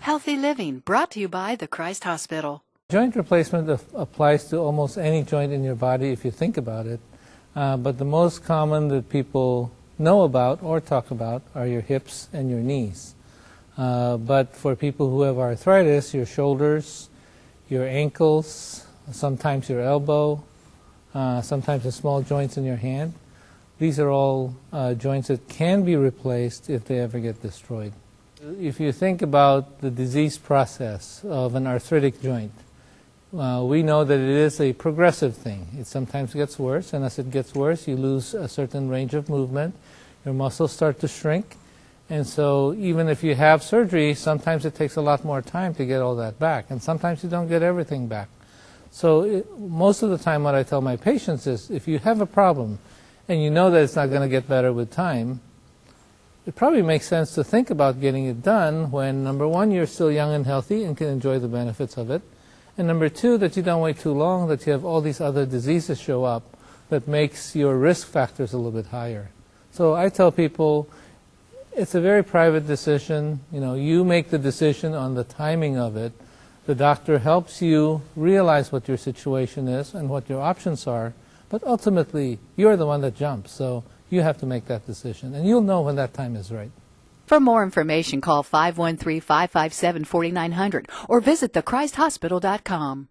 Healthy Living, brought to you by the Christ Hospital. Joint replacement applies to almost any joint in your body if you think about it, but the most common that people know about or talk about are your hips and your knees. But for people who have arthritis, your shoulders, your ankles, sometimes your elbow, sometimes the small joints in your hand, these are all joints that can be replaced if they ever get destroyed. If you think about the disease process of an arthritic joint, we know that it is a progressive thing. It sometimes gets worse, and as it gets worse, you lose a certain range of movement. Your muscles start to shrink, and so even if you have surgery, sometimes it takes a lot more time to get all that back, and sometimes you don't get everything back. So most of the time what I tell my patients is, if you have a problem and you know that it's not going to get better with time, it probably makes sense to think about getting it done when, number one, you're still young and healthy and can enjoy the benefits of it, and number two, that you don't wait too long, that you have all these other diseases show up that makes your risk factors a little bit higher. So I tell people it's a very private decision. You make the decision on the timing of it. The doctor helps you realize what your situation is and what your options are, but ultimately you're the one that jumps, so you have to make that decision, and you'll know when that time is right. For more information, call 513-557-4900 or visit thechristhospital.com.